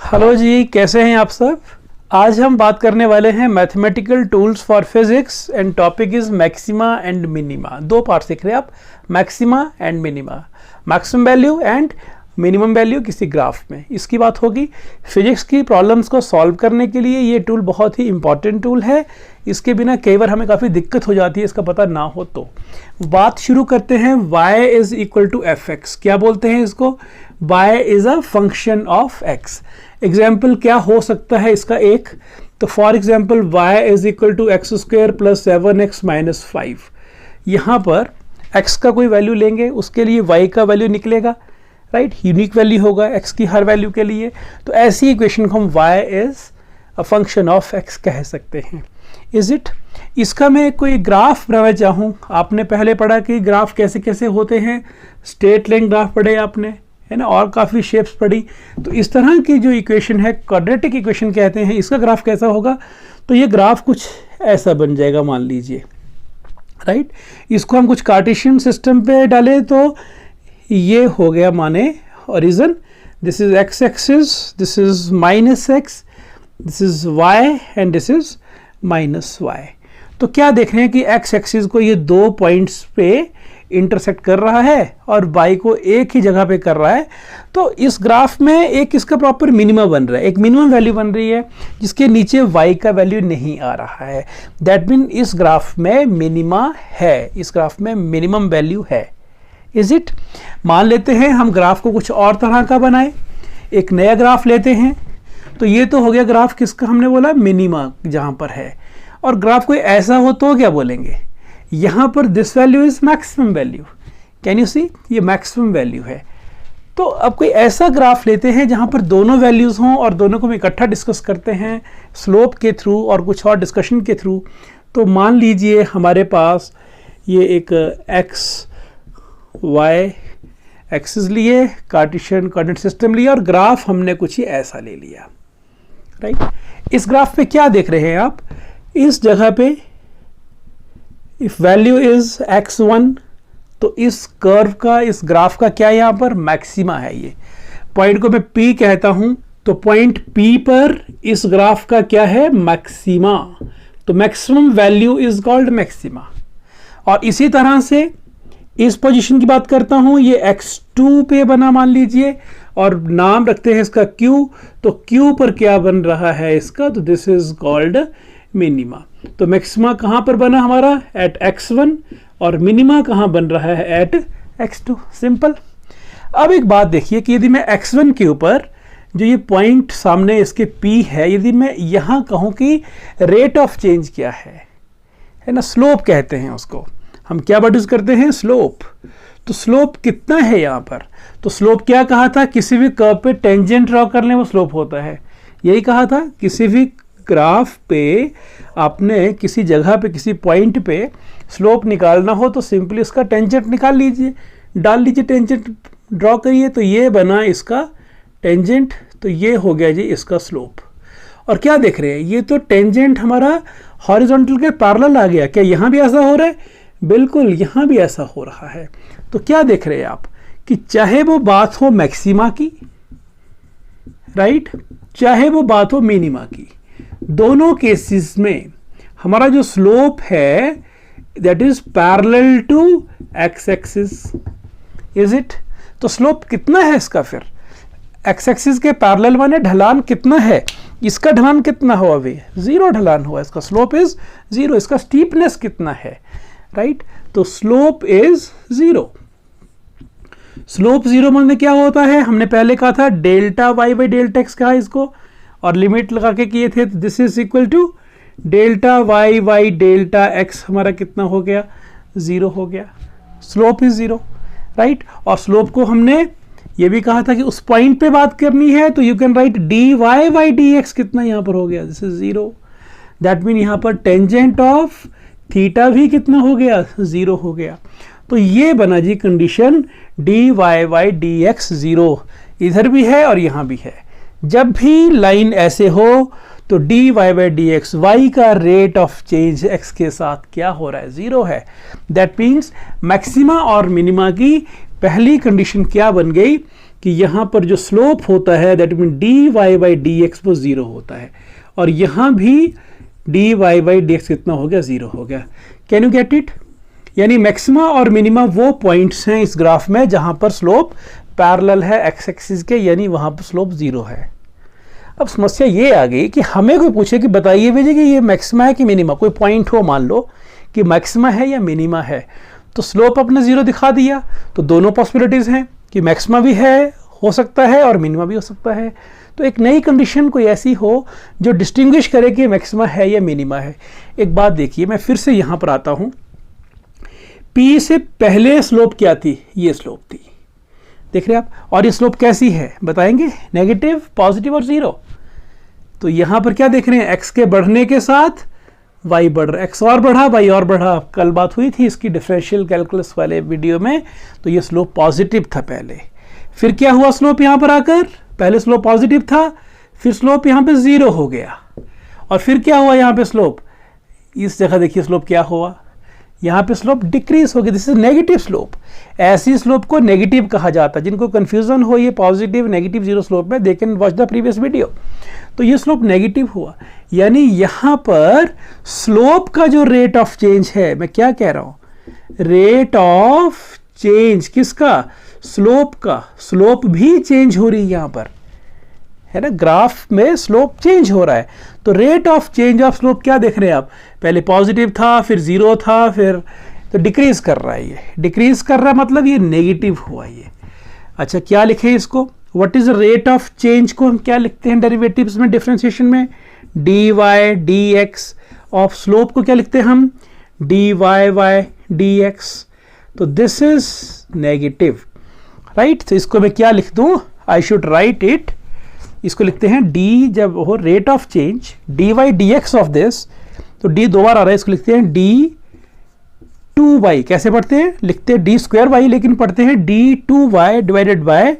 Hello जी, कैसे हैं आप सब। आज हम बात करने वाले हैं mathematical tools for physics and topic is maxima and minima. दो पार्ट सीख रहे हैं आप, maxima and minima, maximum value and minimum value किसी ग्राफ में, इसकी बात होगी। फिजिक्स की प्रॉब्लम्स को सॉल्व करने के लिए ये टूल बहुत ही इंपॉर्टेंट टूल है। इसके बिना कई बार हमें काफ़ी दिक्कत हो जाती है, इसका पता ना हो तो। बात शुरू करते हैं y is equal to f x. क्या बोलते हैं इसको? y is a function of x। Example क्या हो सकता है इसका एक, तो for example y is equal to x square plus 7x minus 5। यहाँ पर x का कोई वैल्यू लेंगे, उसके लिए y का वैल्यू निकलेगा, राइट। यूनिक वैल्यू होगा x की हर वैल्यू के लिए। तो ऐसी इक्वेशन को हम y is a function of x कह सकते हैं। Is it? इसका मैं कोई ग्राफ बनाना चाहूँ, आपने पहले पढ़ा कि ग्राफ कैसे कैसे होते हैं, स्ट्रेट लाइन ग्राफ पढ़े आपने, है ना, और काफ़ी शेप्स पढ़ी। तो इस तरह की जो इक्वेशन है, क्वाड्रेटिक इक्वेशन कहते हैं, इसका ग्राफ कैसा होगा? तो ये ग्राफ कुछ ऐसा बन जाएगा, मान लीजिए, राइट। इसको हम कुछ कार्टेशियन सिस्टम पे डालें तो ये हो गया माने origin, this is x axis, this is minus x, this is y and this is minus y. तो क्या देख रहे हैं कि एक्स एक्सिस को ये दो पॉइंट्स पे इंटरसेक्ट कर रहा है और वाई को एक ही जगह पे कर रहा है। तो इस ग्राफ में एक इसका प्रॉपर मिनिमा बन रहा है, एक मिनिमम वैल्यू बन रही है जिसके नीचे वाई का वैल्यू नहीं आ रहा है। दैट मीन इस ग्राफ में मिनिमा है, इस ग्राफ में मिनिमम वैल्यू है। Is it? मान लेते हैं हम ग्राफ को कुछ और तरह का बनाए, एक नया ग्राफ लेते हैं। तो ये तो हो गया ग्राफ किसका, हमने बोला मिनिमा जहां पर है। और ग्राफ कोई ऐसा हो तो क्या बोलेंगे, यहां पर this value is maximum value. Can you see, ये मैक्सिमम वैल्यू है। तो अब कोई ऐसा ग्राफ लेते हैं जहां पर दोनों वैल्यूज हों और दोनों को हम इकट्ठा डिस्कस करते हैं स्लोप के थ्रू और कुछ और डिस्कशन के थ्रू। तो मान लीजिए हमारे पास ये एक एक्स वाई एक्सिस लिए, कार्टेशियन कोऑर्डिनेट सिस्टम लिया और ग्राफ हमने कुछ ही ऐसा ले लिया, राइट। इस ग्राफ पे क्या देख रहे हैं आप, इस जगह पे इफ वैल्यू इज x1 तो इस कर्व का, इस ग्राफ का क्या यहां पर मैक्सिमा है। ये पॉइंट को मैं P कहता हूं, तो पॉइंट P पर इस ग्राफ का क्या है, मैक्सिमा। तो maximum value is called maxima. और इसी तरह से इस पोजीशन की बात करता हूं, ये x2 पे बना मान लीजिए और नाम रखते हैं इसका q। तो q पर क्या बन रहा है इसका, तो दिस इज कॉल्ड मिनिमा। तो मैक्सिमा कहां पर बना हमारा, एट x1, और मिनिमा कहां बन रहा है, एट x2। सिंपल। अब एक बात देखिए कि यदि मैं x1 के ऊपर जो ये पॉइंट सामने इसके p है, यदि मैं यहां कहूं कि रेट ऑफ चेंज क्या है ना, स्लोप कहते हैं उसको, हम क्या वर्ड यूज करते हैं, स्लोप। तो स्लोप कितना है यहाँ पर, तो स्लोप क्या कहा था, किसी भी कर्व पे टेंजेंट ड्रॉ कर लें वो स्लोप होता है, यही कहा था। किसी भी ग्राफ पे आपने किसी जगह पे, किसी पॉइंट पे स्लोप निकालना हो तो सिंपली इसका टेंजेंट निकाल लीजिए, डाल लीजिए, टेंजेंट ड्रॉ करिए, तो ये बना इसका टेंजेंट, तो ये हो गया जी इसका स्लोप। और क्या देख रहे हैं, ये तो टेंजेंट हमारा हॉरिजॉन्टल के पैरेलल आ गया। क्या यहाँ भी ऐसा हो रहा है? बिल्कुल, यहाँ भी ऐसा हो रहा है। तो क्या देख रहे हैं आप कि चाहे वो बात हो मैक्सिमा की, राइट, चाहे वो बात हो मिनिमा की, दोनों केसेस में हमारा जो स्लोप है that is parallel to x axis. Is it? तो स्लोप कितना है इसका, फिर एक्स एक्सिस के पैरेलल माने ढलान कितना है, इसका ढलान कितना हुआ, अभी 0 ढलान हुआ, इसका स्लोप इज 0। इसका स्टीपनेस कितना है, राइट। तो स्लोप इज 0। स्लोप 0 मतलब क्या होता है, हमने पहले कहा था delta y by delta x कहा इसको, और लिमिट लगा के किए थे, this is equal to delta y by delta x, हमारा कितना हो गया, 0 हो गया। Slope is 0, right. और स्लोप को हमने ये भी कहा था कि उस पॉइंट पे बात करनी है, तो you can write d y by d x, कितना यहाँ पर हो गया, दिस इज 0। दैट मीन यहाँ पर टेंजेंट ऑफ थीटा भी कितना हो गया, 0 हो गया। तो ये बना जी condition, d y by d x 0 इधर भी है और यहाँ भी है। जब भी लाइन ऐसे हो तो d y by d x, y का रेट ऑफ चेंज एक्स के साथ क्या हो रहा है, 0 है। दैट मीन्स मैक्सिमा और मिनिमा की पहली कंडीशन क्या बन गई कि यहाँ पर जो स्लोप होता है that mean d y by d x वो 0 होता है, और यहाँ भी d y by d x कितना हो गया, 0 हो गया। Can you get it? यानी मैक्सिमा और मिनिमा वो पॉइंट्स हैं इस ग्राफ में जहाँ पर स्लोप पैरेलल है एक्स एक्सिस के, यानी वहाँ पर स्लोप 0 है। अब समस्या ये आ गई कि हमें कोई पूछे कि बताइए भैया कि ये मैक्सिमा है कि मिनिमा, कोई पॉइंट हो, मान लो कि मैक्सिमा है या मिनिमा है, तो स्लोप अपने 0 दिखा दिया, तो दोनों पॉसिबिलिटीज़ हैं कि मैक्सिमा भी है, हो सकता है, और मिनिमा भी हो सकता है। तो एक नई कंडीशन कोई ऐसी हो जो डिस्टिंग्विश करे कि मैक्सिमा है या मिनिमा है। एक बात देखिए, मैं फिर से यहाँ पर आता हूँ, P से पहले स्लोप क्या थी, ये स्लोप थी, देख रहे आप, और ये स्लोप कैसी है बताएंगे, नेगेटिव, पॉजिटिव और 0। तो यहाँ पर क्या देख रहे हैं, x के बढ़ने के साथ y बढ़ रहा है, x और बढ़ा y और बढ़ा, कल बात हुई थी इसकी डिफरेंशियल कैलकुलस वाले वीडियो में, तो ये स्लोप पॉजिटिव था पहले। फिर क्या हुआ स्लोप यहाँ पर आकर, पहले स्लोप पॉजिटिव था, फिर स्लोप यहाँ पे 0 हो गया, और फिर क्या हुआ यहाँ पे स्लोप, इस जगह देखिए स्लोप क्या हुआ, यहाँ पे स्लोप डिक्रीज हो गई, दिस इज नेगेटिव स्लोप। ऐसी स्लोप को नेगेटिव कहा जाता है, जिनको कंफ्यूजन हो ये पॉजिटिव नेगेटिव 0 स्लोप में, they can watch the previous video. तो ये स्लोप नेगेटिव हुआ, यानी यहाँ पर स्लोप का जो रेट ऑफ चेंज है, मैं क्या कह रहा हूँ, रेट ऑफ चेंज किसका, स्लोप का, स्लोप भी चेंज हो रही है यहाँ पर, है ना, ग्राफ में स्लोप चेंज हो रहा है। तो rate of change of slope क्या देख रहे हैं आप, पहले पॉजिटिव था, फिर 0 था, फिर तो डिक्रीज कर रहा है, ये डिक्रीज कर रहा है, मतलब ये नेगेटिव हुआ ये। अच्छा क्या लिखे इसको, what is rate of change को हम क्या लिखते हैं डेरिवेटिव्स में, डिफरेंशिएशन में, d y d x, of slope को क्या लिखते हैं हम, d y y d x. तो दिस इज नेगेटिव, राइट। तो इसको मैं क्या लिख दूं, आई शुड राइट इट, इसको लिखते हैं डी, जब हो rate of change d y d x of this, तो डी दो बार आ रहा है, इसको लिखते हैं डी टू वाई, कैसे पढ़ते हैं, लिखते हैं डी स्क्वायर वाई, लेकिन पढ़ते हैं d two y divided by,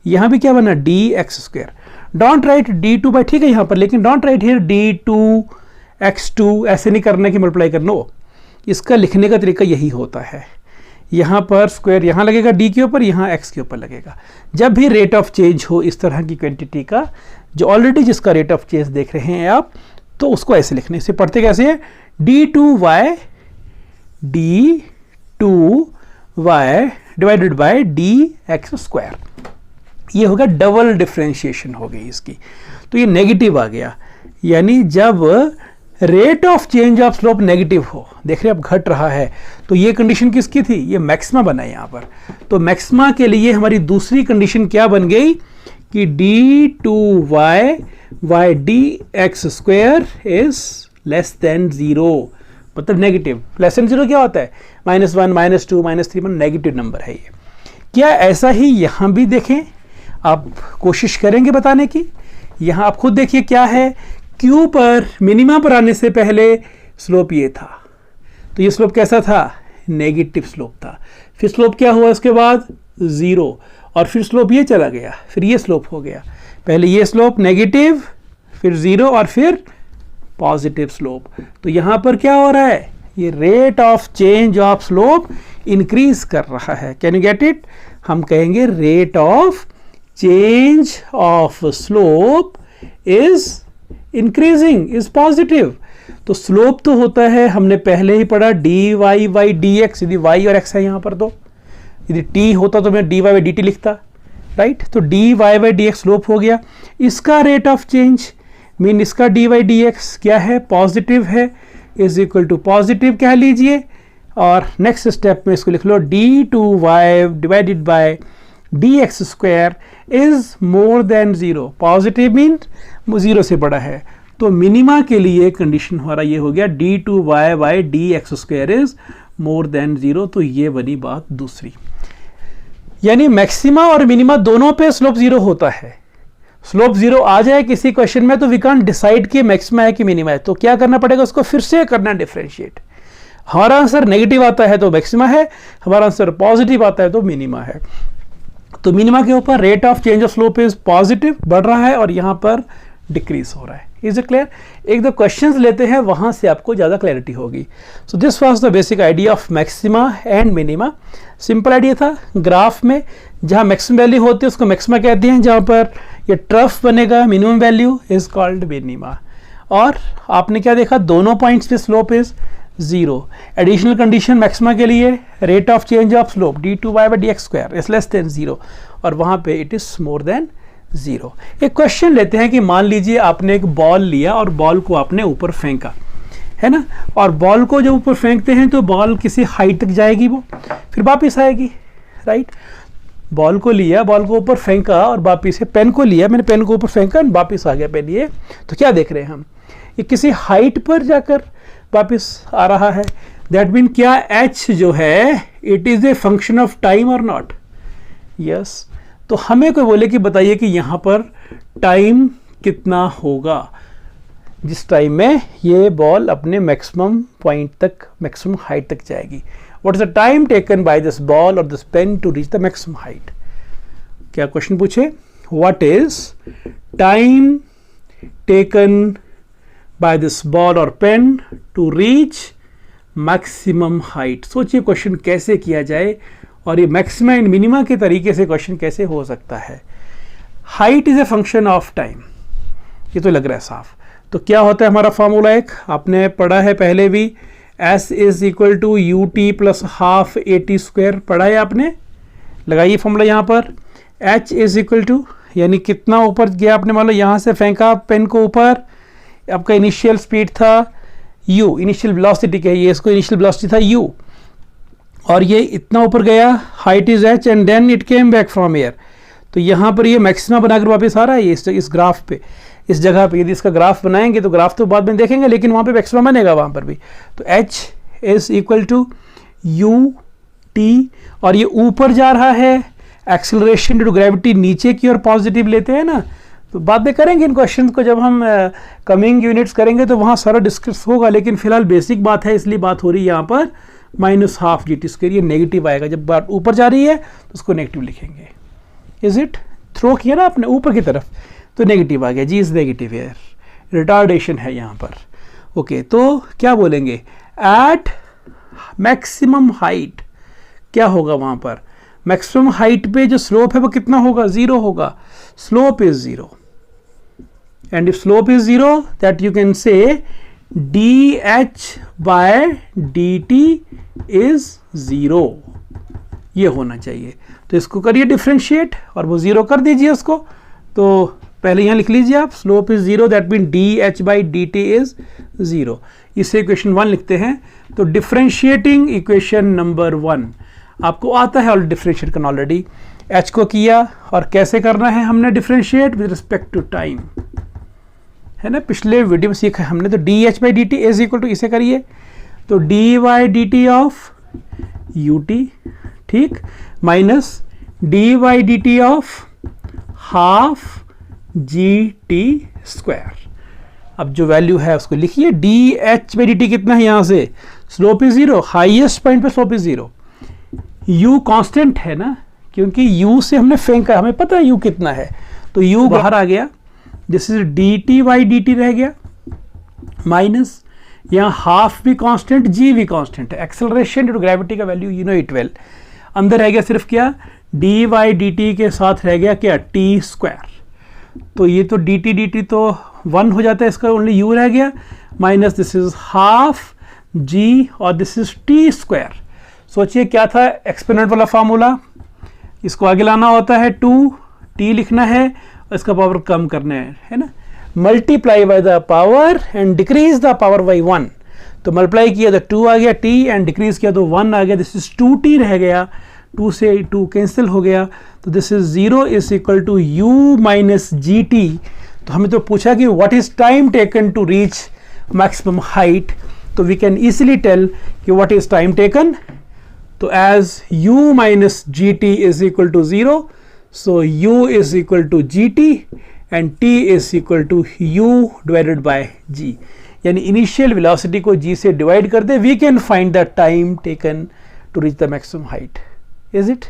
यहाँ भी क्या बना, d x square. Don't write d two by, ठीक है यहाँ पर, लेकिन don't write here d two x two, ऐसे नहीं करने की मल्टीप्लाई करना, इसका लिखने का तरीका यही होता है, यहाँ पर स्क्वायर यहाँ लगेगा डी के ऊपर, यहाँ एक्स के ऊपर लगेगा। जब भी रेट ऑफ चेंज हो इस तरह की क्वांटिटी का, जो ऑलरेडी जिसका रेट ऑफ चेंज देख रहे हैं आप, तो उसको ऐसे लिखने, इसे पढ़ते कैसे है, d two y d two y divided by d x square, ये होगा डबल डिफरेंशिएशन हो गई इसकी। तो ये नेगेटिव आ गया, यानी जब rate of change of slope negative हो, देख रहे हैं अब घट रहा है, तो ये कंडीशन किसकी थी, ये मैक्सिमा बना है यहाँ पर। तो मैक्सिमा के लिए हमारी दूसरी कंडीशन क्या बन गई कि d two y y d x square is less than 0, मतलब नेगेटिव। लेस देन 0 क्या होता है, -1 -2 -3, नेगेटिव नंबर है ये। क्या ऐसा ही यहाँ भी देखें, आप कोशिश करेंगे बताने की, यहाँ आप खुद देखिए क्या है, Q पर मिनिमा पर आने से पहले स्लोप ये था, तो ये स्लोप कैसा था, नेगेटिव स्लोप था। फिर स्लोप क्या हुआ उसके बाद, 0, और फिर स्लोप ये चला गया, फिर ये स्लोप हो गया, पहले ये स्लोप नेगेटिव, फिर 0, और फिर पॉजिटिव स्लोप। तो यहाँ पर क्या हो रहा है, ये rate of change of slope increase कर रहा है। कैन यू गेट इट, हम कहेंगे rate of change of slope is increasing, is positive. तो स्लोप तो होता है, हमने पहले ही पढ़ा d y by d x, यदि वाई और एक्स है यहाँ पर, तो यदि टी होता तो मैं d y by d t लिखता, राइट। तो d y by d x slope हो गया, इसका रेट ऑफ चेंज मीन इसका डी वाई डी एक्स क्या है, पॉजिटिव है, इज इक्वल टू पॉजिटिव कह लीजिए, और नेक्स्ट स्टेप में इसको लिख लो d two y divided by d x square is more than 0, positive mean 0 से बड़ा है। तो मिनिमा के लिए कंडीशन हमारा ये हो गया d two y by d x square is more than 0, तो ये बनी बात दूसरी। यानी मैक्सिमा और मिनिमा दोनों पे स्लोप 0 होता है। स्लोप 0 आ जाए किसी क्वेश्चन में तो वी कांट डिसाइड कि मैक्सिमा है कि मिनिमा है, तो क्या करना पड़ेगा, उसको फिर से करना डिफरेंशिएट। हमारा आंसर नेगेटिव आता है तो मैक्सिमा है, हमारा आंसर पॉजिटिव आता है तो मिनिमा है। तो मिनिमा के ऊपर rate of change of slope is positive, बढ़ रहा है, और यहाँ पर डिक्रीज हो रहा है। Is it clear? एक दो क्वेश्चंस लेते हैं, वहां से आपको ज्यादा क्लैरिटी होगी। So this was the basic idea of maxima and minima. Simple idea था। ग्राफ में जहाँ मैक्सिमम वैल्यू होती है उसको मैक्सिमा कहते हैं, जहाँ पर ये ट्रफ बनेगा minimum value is called minima. और आपने क्या देखा, दोनों पॉइंट्स पे slope is 0। Additional condition maxima के लिए rate of change of slope d2y/dx² is less than 0 और वहाँ पे इट इज मोर देन 0। एक क्वेश्चन लेते हैं कि मान लीजिए आपने एक बॉल लिया और बॉल को आपने ऊपर फेंका, है ना, और बॉल को जब ऊपर फेंकते हैं तो बॉल किसी हाइट तक जाएगी, वो फिर वापिस आएगी, राइट। बॉल को लिया, बॉल को ऊपर फेंका और वापिस है, पेन को लिया, मैंने पेन को ऊपर फेंका वापिस आ गया पेन, ये तो क्या देख रहे हैं हम, ये किसी हाइट पर जाकर वापिस आ रहा है। दैट मीन क्या h जो है it is a function of time और नॉट, यस। तो हमें कोई बोले कि बताइए कि यहाँ पर टाइम कितना होगा जिस टाइम में ये बॉल अपने मैक्सिमम पॉइंट तक, मैक्सिमम हाइट तक जाएगी। What is the time taken by this ball और this pen to reach the maximum height. क्या क्वेश्चन पूछे, what is time taken by this ball और pen to reach maximum height. सोचिए question कैसे किया जाए और ये मैक्सिमा एंड मिनिमा के तरीके से क्वेश्चन कैसे हो सकता है। Height is a function of time, ये तो लग रहा है साफ। तो क्या होता है हमारा फॉर्मूला, एक आपने पढ़ा है पहले भी, S is equal to u t plus half AT² पढ़ा है आपने। लगाइए फॉर्मूला यहाँ पर, H इज इक्वल टू, यानी कितना ऊपर गया आपने, मान लो यहाँ से फेंका पेन को ऊपर, आपका इनिशियल स्पीड था u, इनिशियल वेलोसिटी कहिए इसको, इनिशियल वेलोसिटी था u, और ये इतना ऊपर गया, height is h and then it came back from air. तो यहाँ पर ये मैक्सिमा बनाकर वापस आ रहा है, ये इस ग्राफ पे, इस जगह पे। यदि इसका ग्राफ बनाएंगे तो ग्राफ तो बाद में देखेंगे, लेकिन वहाँ पे मैक्सिमा बनेगा वहाँ पर भी। तो h is equal to u t, और ये ऊपर जा रहा है, एक्सेलरेशन ड्यू टू ग्रेविटी नीचे की ओर पॉजिटिव लेते हैं ना। तो बाद में करेंगे इन क्वेश्चन को, जब हम कमिंग यूनिट्स करेंगे तो वहाँ सारा डिस्कस होगा, लेकिन फिलहाल बेसिक बात है इसलिए बात हो रही है यहाँ पर -12 ये नेगेटिव आएगा। जब बात ऊपर जा रही है तो उसको नेगेटिव लिखेंगे। इज इट, थ्रो किया ना आपने ऊपर की तरफ तो नेगेटिव आ गया, जी इज नेगेटिव है, रिटार्डेशन है यहाँ पर। ओके, तो क्या बोलेंगे, एट मैक्सिमम हाइट क्या होगा वहाँ पर, मैक्सिमम हाइट पे जो स्लोप है वो कितना होगा, 0 होगा। Slope is 0 and if slope is 0 that you can say dh by dt is 0, ये होना चाहिए। तो इसको करिए डिफ्रेंशिएट और वो 0 कर दीजिए उसको। तो पहले यहाँ लिख लीजिए आप, slope is 0 that mean dh by dt is 0। इसे इक्वेशन 1 लिखते हैं। तो डिफ्रेंशिएटिंग इक्वेशन नंबर 1 आपको आता है ऑलरेडी, डिफ्रेंशिएट करना ऑलरेडी। h को किया और कैसे करना है हमने differentiate with respect to time, है ना, पिछले वीडियो में सीखा है हमने। तो dh by dt is equal to, इसे करिए तो dy dt ऑफ ut, ठीक, माइनस dy dt ऑफ हाफ gt²। अब जो वैल्यू है उसको लिखिए, dh by dt कितना है, यहाँ से स्लोप इज 0, हाईएस्ट पॉइंट पे स्लोप इज 0। u कांस्टेंट है ना, क्योंकि u से हमने फेंका, हमें पता है u कितना है, तो u बाहर आ गया, this is dt by dt रह गया, माइनस यहाँ हाफ भी कांस्टेंट, g भी कांस्टेंट है, एक्सेलरेशन ड्यू टू ग्रेविटी का value you know it well. अंदर रह गया सिर्फ क्या, dy dt के साथ रह गया क्या, t²। तो ये तो dt तो 1 हो जाता है, इसका ओनली u रह गया, minus this is half g और दिस इज t²। सोचिए क्या था एक्सपोनेंट वाला फार्मूला, इसको आगे लाना होता है, 2t लिखना है और इसका पावर कम करना है ना, multiply by the power and decrease the power bye 1। तो मल्टीप्लाई किया तो 2 आ गया t एंड डिक्रीज किया तो 1 आ गया, दिस इज 2t रह गया, 2 से 2 कैंसिल हो गया, तो this is 0 is equal to u minus gt। तो हमें तो पूछा कि what is time taken to reach maximum height, तो वी कैन इजिली टेल कि व्हाट इज टाइम टेकन। तो as u minus gt is equal to 0, so u is equal to gt and t is equal to u divided by g। यानी initial velocity को g से divide कर दे, we can find the time taken to reach the maximum height, is it?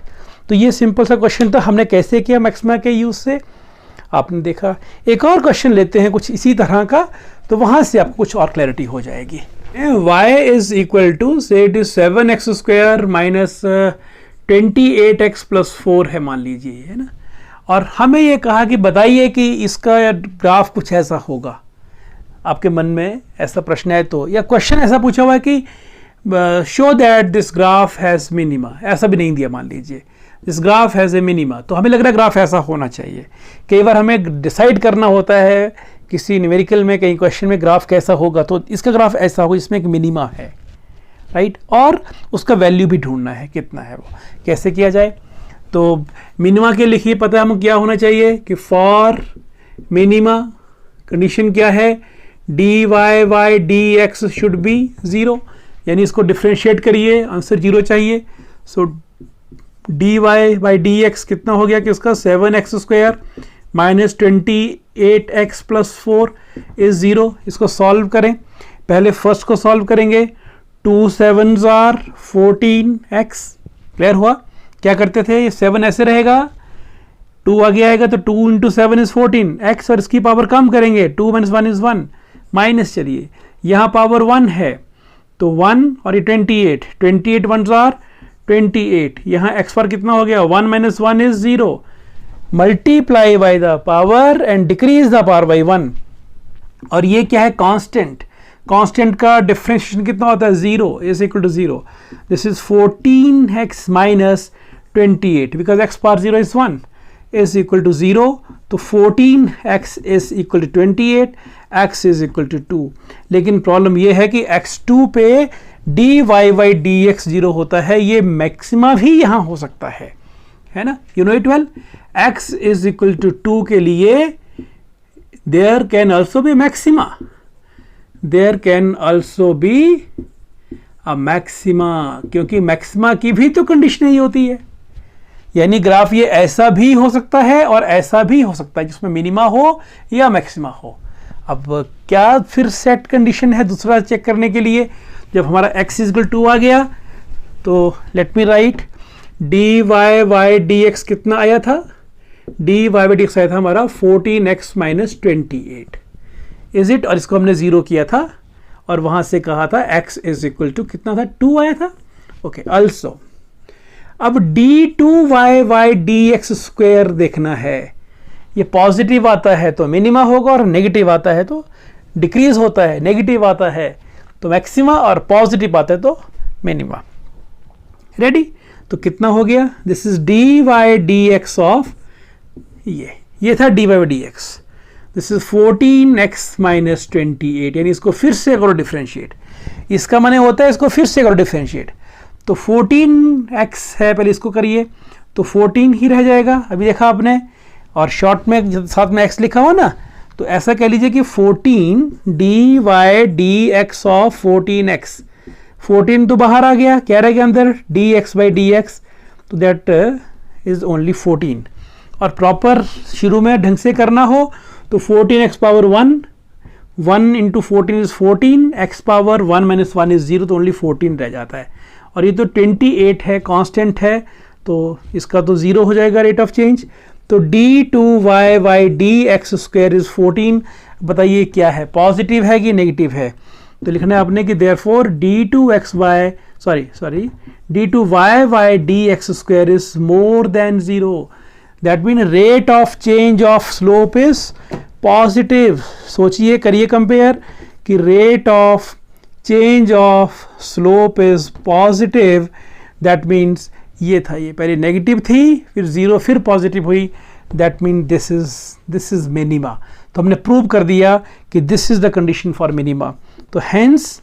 तो ये simple सा question था, हमने कैसे किया मैक्सिमा के यूज से, आपने देखा। एक और क्वेश्चन लेते हैं कुछ इसी तरह का, तो वहां से आपको कुछ और क्लैरिटी हो जाएगी। y is equal to, say it is 7x² minus 28x + 4 है मान लीजिए, है ना, और हमें ये कहा कि बताइए कि इसका ग्राफ कुछ ऐसा होगा। आपके मन में ऐसा प्रश्न है तो, या क्वेश्चन ऐसा पूछा हुआ है कि show that this graph has minima, ऐसा भी नहीं दिया मान लीजिए, this graph has a minima, तो हमें लग रहा है ग्राफ ऐसा होना चाहिए। कई बार हमें डिसाइड करना होता है किसी न्यूमेरिकल में, कहीं क्वेश्चन में ग्राफ कैसा होगा, तो इसका ग्राफ ऐसा होगा जिसमें एक मिनिमा है, राइट, और उसका वैल्यू भी ढूंढना है कितना है वो। कैसे किया जाए? तो मिनिमा के लिखिए, पता है हमें क्या होना चाहिए कि फॉर मिनिमा कंडीशन क्या है, dy by dx should be 0, यानी इसको डिफ्रेंशिएट करिए, आंसर 0 चाहिए। सो dy बाई dx कितना हो गया कि उसका 7x² माइनस 28x + 4 इज 0। इसको सॉल्व करें, पहले फर्स्ट को सॉल्व करेंगे, 2 7s are 14x, क्लियर हुआ? क्या करते थे, ये 7 ऐसे रहेगा, 2 आगे आएगा तो 2 × 7 इज 14 x, और इसकी पावर कम करेंगे, 2 - 1 इज 1, माइनस, चलिए यहाँ पावर 1 है तो 1 और ये 28 1s are 28, यहाँ x पर कितना हो गया, 1 - 1 is 0, multiply by the power and decrease the power by 1, और ये क्या है, कांस्टेंट, कांस्टेंट का डिफरेंशिएशन कितना होता है, 0 is equal to 0, this is 14x minus 28 because x power 0 is 1 is equal to 0, तो 14x is equal to 28, x is equal to 2। लेकिन प्रॉब्लम ये है कि x2 पे dy बाई dx 0 होता है, ये मैक्सिमा भी यहाँ हो सकता है ना, you know it well. x is equal to 2 के लिए there can also be maxima, there can also be a maxima, क्योंकि मैक्सिमा की भी तो कंडीशन ही होती है, यानी ग्राफ ये ऐसा भी हो सकता है और ऐसा भी हो सकता है जिसमें मिनिमा हो या मैक्सिमा हो। अब क्या फिर सेट कंडीशन है दूसरा चेक करने के लिए, जब हमारा x = 2 आ गया तो let me right, dy by dx कितना आया था, dy बाई dx आया था हमारा 14x माइनस 28 इज इट, और इसको हमने 0 किया था और वहां से कहा था x इज इक्वल टू कितना था, 2 आया था, ओके। ऑल्सो अब d2y बाई dx² देखना है, ये पॉजिटिव आता है तो मिनिमा होगा और नेगेटिव आता है तो डिक्रीज होता है, नेगेटिव आता है तो मैक्सिमा और पॉजिटिव आता है तो मिनिमा। रेडी? तो कितना हो गया, this is dy by dx of ये था dy by dx, this is 14x minus 28, यानी इसको फिर से करो डिफ्रेंशिएट, इसका माने होता है इसको फिर से करो डिफ्रेंशिएट, तो 14x है, पहले इसको करिए तो 14 ही रह जाएगा, अभी देखा आपने, और शॉर्ट में साथ में x लिखा हुआ ना, तो ऐसा कह लीजिए कि 14 dy by dx of 14x, 14 तो बाहर आ गया, क्या रह गया अंदर, dx बाई dx, तो दैट इज ओनली 14, और प्रॉपर शुरू में ढंग से करना हो तो 14x power 1 × 14 is 14, x power 1 - 1 is 0, तो ओनली 14 रह जाता है, और ये तो 28 है, कांस्टेंट है, तो इसका तो 0 हो जाएगा रेट ऑफ चेंज, तो d2y बाई dx² इज 14, बताइए क्या है, पॉजिटिव है कि नेगेटिव है, तो लिखना है आपने कि therefore d2y by dx² is more than 0, that mean rate of change of slope is positive. सोचिए, करिए कंपेयर कि rate of change of slope is positive, that means ये था, ये पहले नेगेटिव थी फिर 0 फिर पॉजिटिव हुई, that mean this is minima. तो हमने प्रूव कर दिया कि this is the condition for minima, तो हेंस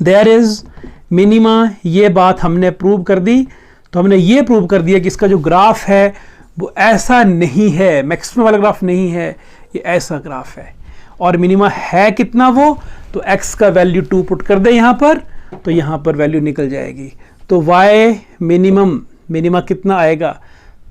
देयर इज मिनिमा, ये बात हमने प्रूव कर दी। तो हमने ये प्रूव कर दिया कि इसका जो ग्राफ है वो ऐसा नहीं है, मैक्सिमम वाला ग्राफ नहीं है, ये ऐसा ग्राफ है, और मिनिमा है कितना वो, तो x का वैल्यू 2 पुट कर दे यहाँ पर, तो यहाँ पर वैल्यू निकल जाएगी, तो y मिनिमा कितना आएगा,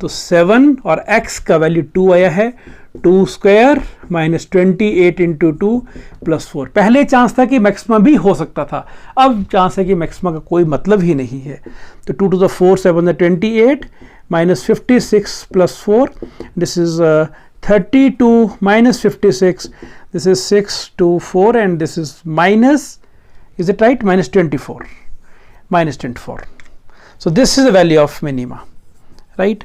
तो 7, और x का वैल्यू 2 आया है, 2² माइनस 28 × 2 + 4। पहले चांस था कि मैक्सिमा भी हो सकता था, अब चांस है कि मैक्सिमा का कोई मतलब ही नहीं है, तो 2 to the 4 7 28 minus 56 plus 4, this is 32 minus 56, this is 6 to 4, and this is minus, is it right, minus 24, minus 24. So this is the value of minima, right.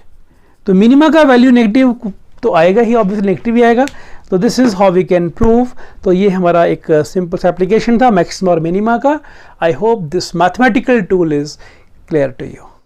तो मिनिमा का वैल्यू नेगेटिव तो आएगा ही, ऑब्वियसली नेगेटिव ही आएगा। तो this is how we can prove. तो ये हमारा एक सिंपल सा एप्लीकेशन था मैक्सिमा और मिनिमा का। I hope this mathematical tool is clear to you.